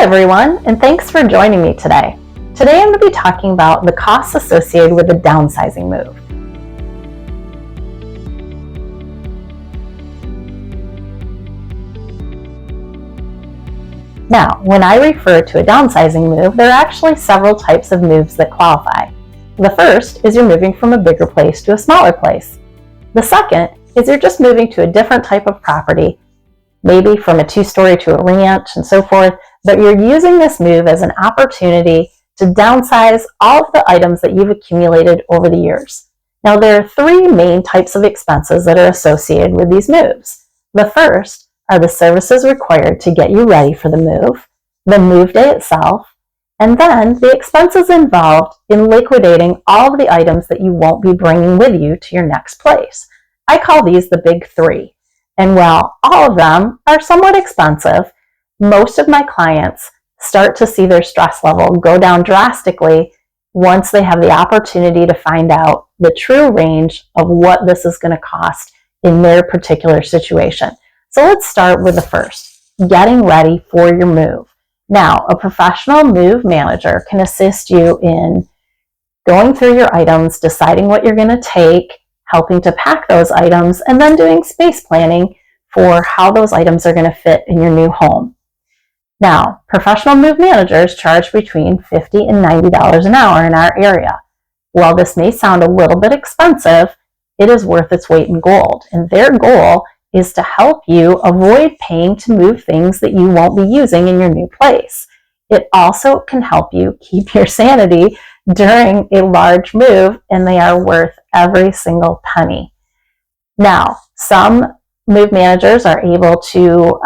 Hi everyone, and thanks for joining me today. Today I'm going to be talking about the costs associated with the downsizing move. Now, when I refer to a downsizing move, there are actually several types of moves that qualify. The first is you're moving from a bigger place to a smaller place. The second is you're just moving to a different type of property, maybe from a 2-story to a ranch and so forth, but you're using this move as an opportunity to downsize all of the items that you've accumulated over the years. Now, there are 3 main types of expenses that are associated with these moves. The first are the services required to get you ready for the move day itself, and then the expenses involved in liquidating all of the items that you won't be bringing with you to your next place. I call these the big 3. And while all of them are somewhat expensive, most of my clients start to see their stress level go down drastically once they have the opportunity to find out the true range of what this is going to cost in their particular situation. So let's start with the first, getting ready for your move. Now, a professional move manager can assist you in going through your items, deciding what you're going to take, helping to pack those items, and then doing space planning for how those items are going to fit in your new home. Now, professional move managers charge between $50 and $90 an hour in our area. While this may sound a little bit expensive, it is worth its weight in gold, and their goal is to help you avoid paying to move things that you won't be using in your new place. It also can help you keep your sanity during a large move, and they are worth every single penny. Now, some move managers are able to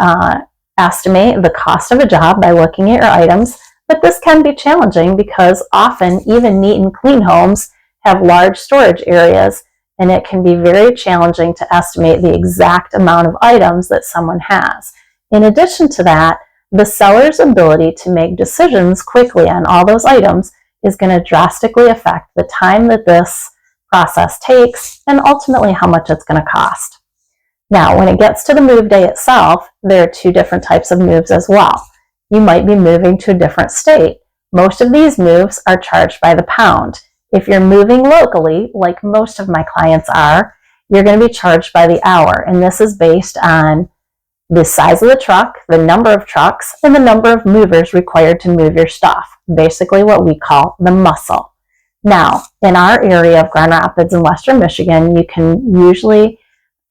estimate the cost of a job by looking at your items, but this can be challenging because often even neat and clean homes have large storage areas, and it can be very challenging to estimate the exact amount of items that someone has. In addition to that, the seller's ability to make decisions quickly on all those items is going to drastically affect the time that this process takes and ultimately how much it's going to cost. Now, when it gets to the move day itself, there are 2 different types of moves as well. You might be moving to a different state. Most of these moves are charged by the pound. If you're moving locally, like most of my clients are, you're going to be charged by the hour, and this is based on the size of the truck, the number of trucks, and the number of movers required to move your stuff, basically what we call the muscle. Now, in our area of Grand Rapids in Western Michigan, you can usually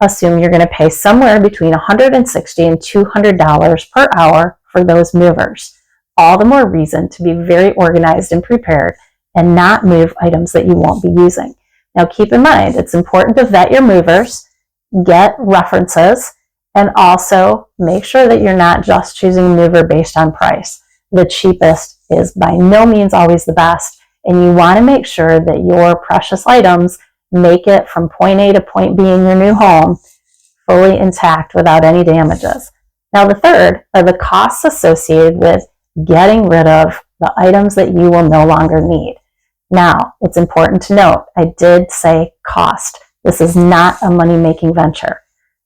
assume you're going to pay somewhere between $160 and $200 per hour for those movers. All the more reason to be very organized and prepared and not move items that you won't be using. Now, keep in mind, it's important to vet your movers, get references, and also make sure that you're not just choosing a mover based on price. The cheapest is by no means always the best, and you want to make sure that your precious items make it from point A to point B in your new home fully intact without any damages. Now, the third are the costs associated with getting rid of the items that you will no longer need. Now, it's important to note, I did say cost. This is not a money-making venture.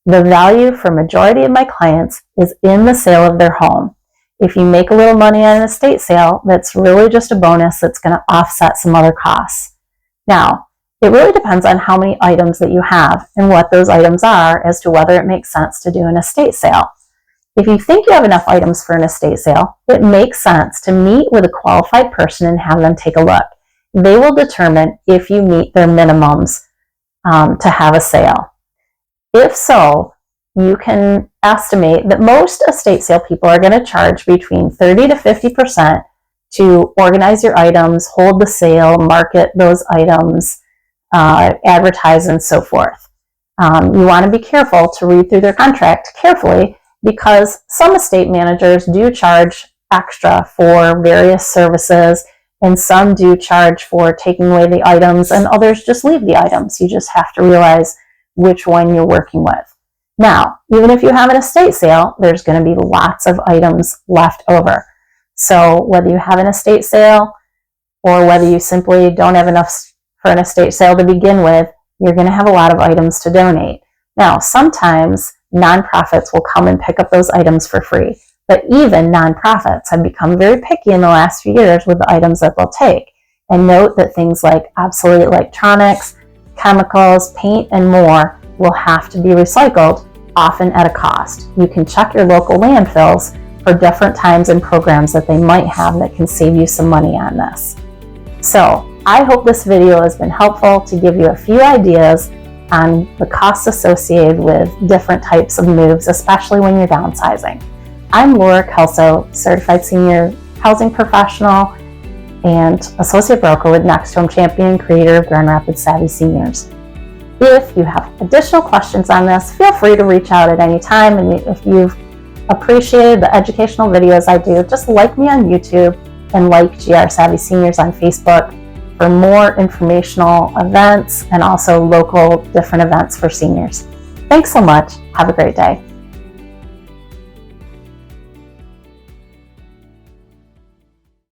The value for majority of my clients is in the sale of their home. If you make a little money on an estate sale, that's really just a bonus that's going to offset some other costs. Now, it really depends on how many items that you have and what those items are as to whether it makes sense to do an estate sale. If you think you have enough items for an estate sale, it makes sense to meet with a qualified person and have them take a look. They will determine if you meet their minimums to have a sale. If so, you can estimate that most estate sale people are going to charge between 30 to 50% to organize your items, hold the sale, market those items, advertise, and so forth. You want to be careful to read through their contract carefully because some estate managers do charge extra for various services, and some do charge for taking away the items, and others just leave the items. You just have to realize which one you're working with. Now, even if you have an estate sale, there's going to be lots of items left over. So whether you have an estate sale or whether you simply don't have enough for an estate sale to begin with, you're going to have a lot of items to donate. Now, sometimes nonprofits will come and pick up those items for free. But even nonprofits have become very picky in the last few years with the items that they'll take. And note that things like obsolete electronics, chemicals, paint, and more will have to be recycled, often at a cost. You can check your local landfills for different times and programs that they might have that can save you some money on this. So I hope this video has been helpful to give you a few ideas on the costs associated with different types of moves, especially when you're downsizing. I'm LauraTKelso, certified senior housing professional and associate broker with Next Home Champion, creator of Grand Rapids Savvy Seniors. If you have additional questions on this, feel free to reach out at any time. And if you've appreciated the educational videos I do, just like me on YouTube and like GR Savvy Seniors on Facebook for more informational events and also local different events for seniors. Thanks so much. Have a great day.